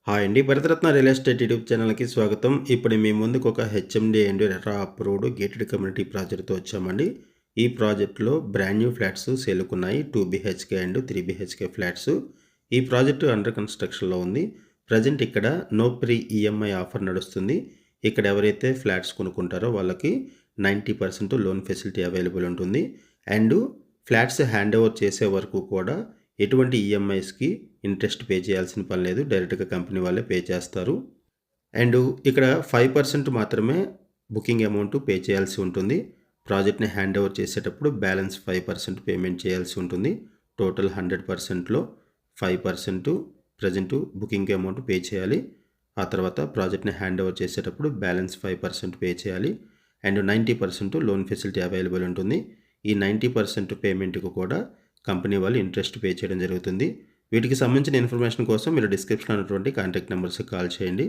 Hi అండి. Bharat Ratna real estate YouTube ఛానల్‌కి స్వాగతం. ఇప్పుడు మీ ముందుకు ఒక HMD and RERA approved gated community ప్రాజెక్ట్‌తో వచ్చామండి. ఈ ప్రాజెక్ట్‌లో బ్రాండ్ న్యూ ఫ్లాట్స్ సేల్‌కున్నాయి. 2 బీహెచ్‌కే అండ్ 3 బీహెచ్‌కే ఫ్లాట్స్. ఈ ప్రాజెక్ట్ అండర్ కన్‌స్ట్రక్షన్‌లో ఉంది. ప్రెజెంట్ ఇక్కడ నో ప్రీ ఈఎంఐ ఆఫర్ నడుస్తుంది. ఇక్కడ ఎవరైతే ఫ్లాట్స్ కొనుక్కుంటారో వాళ్ళకి 90% లోన్ ఫెసిలిటీ అవైలబుల్ ఉంటుంది. అండ్ ఫ్లాట్స్ హ్యాండ్ ఓవర్ చేసే వరకు కూడా ఎటువంటి ఈఎంఐస్‌కి ఇంట్రెస్ట్ పే చేయాల్సిన పని లేదు. డైరెక్ట్‌గా కంపెనీ వాళ్ళే పే చేస్తారు. అండ్ ఇక్కడ 5% మాత్రమే బుకింగ్ అమౌంట్ పే చేయాల్సి ఉంటుంది. ప్రాజెక్ట్‌ని హ్యాండ్ ఓవర్ చేసేటప్పుడు బ్యాలెన్స్ 5% పేమెంట్ చేయాల్సి ఉంటుంది. టోటల్ 100%లో 5% ప్రెజెంట్ బుకింగ్ అమౌంట్ పే చేయాలి. ఆ తర్వాత ప్రాజెక్ట్‌ని హ్యాండ్ ఓవర్ చేసేటప్పుడు బ్యాలెన్స్ 5% పే చేయాలి. అండ్ 90% లోన్ ఫెసిలిటీ అవైలబుల్ ఉంటుంది. ఈ 90% పేమెంట్‌కి కూడా కంపెనీ వాళ్ళు ఇంట్రెస్ట్ పే చేయడం జరుగుతుంది. వీటికి సంబంధించిన ఇన్ఫర్మేషన్ కోసం మీరు డిస్క్రిప్షన్‌లో ఉన్నటువంటి కాంటాక్ట్ నంబర్స్‌కి కాల్ చేయండి.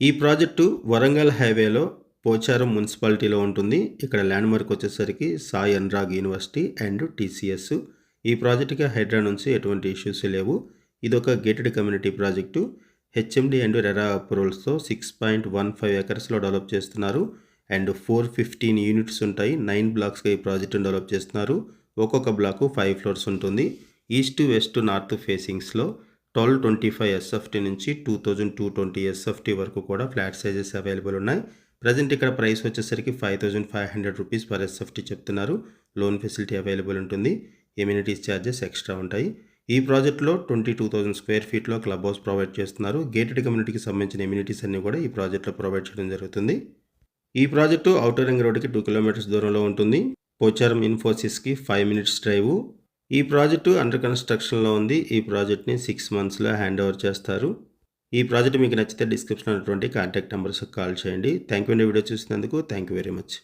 ఈ ప్రాజెక్టు వరంగల్ హైవేలో పోచారం మున్సిపాలిటీలో ఉంటుంది. ఇక్కడ ల్యాండ్ మార్క్ వచ్చేసరికి Sai Anurag university and TCS. ఈ ప్రాజెక్టుకి హైడ్రా నుంచి ఎటువంటి ఇష్యూస్ లేవు. ఇదొక gated community project. HMD and RERA అప్రూవల్స్‌తో 6.15 ఎకర్స్‌లో డెవలప్ చేస్తున్నారు. అండ్ 415 యూనిట్స్ ఉంటాయి. 9 బ్లాక్స్‌గా ఈ ప్రాజెక్టును డెవలప్ చేస్తున్నారు. ఒక్కొక్క బ్లాకు 5 ఫ్లోర్స్ ఉంటుంది. ఈస్ట్, వెస్ట్, నార్త్ ఫేసింగ్స్‌లో 1225 ఎస్ఎఫ్టీ నుంచి 2220 ఎస్ఎఫ్టీ వరకు కూడా ఫ్లాట్ సైజెస్ అవైలబుల్ ఉన్నాయి. ప్రజెంట్ ఇక్కడ ప్రైస్ వచ్చేసరికి 5500 రూపీస్ పర్ ఎస్ఎఫ్టీ చెప్తున్నారు. లోన్ ఫెసిలిటీ అవైలబుల్ ఉంటుంది. ఎమ్యూనిటీస్ ఛార్జెస్ ఎక్స్ట్రా ఉంటాయి. ఈ ప్రాజెక్ట్లో 22,000 స్క్వేర్ ఫీట్లో క్లబ్ హౌస్ ప్రొవైడ్ చేస్తున్నారు. గేటెడ్ కమ్యూనిటీకి సంబంధించిన ఎమ్యూనిటీస్ అన్నీ కూడా ఈ ప్రాజెక్ట్లో ప్రొవైడ్ చేయడం జరుగుతుంది. ఈ ప్రాజెక్టు ఔటర్ రింగ్ రోడ్డుకి 2 కిలోమీటర్స్ దూరంలో ఉంటుంది. పోచారం ఇన్ఫోసిస్కి 5 మినిట్స్ డ్రైవ్. ఈ ప్రాజెక్టు అండర్ కన్స్ట్రక్షన్లో ఉంది. ఈ ప్రాజెక్ట్ని 6 మంత్స్లో హ్యాండ్ ఓవర్ చేస్తారు. ఈ ప్రాజెక్ట్ మీకు నచ్చితే డిస్క్రిప్షన్లో ఉన్నటువంటి కాంటాక్ట్ నెంబర్స్కి కాల్ చేయండి. థ్యాంక్ యూ అండి వీడియో చూసినందుకు. Thank you very much.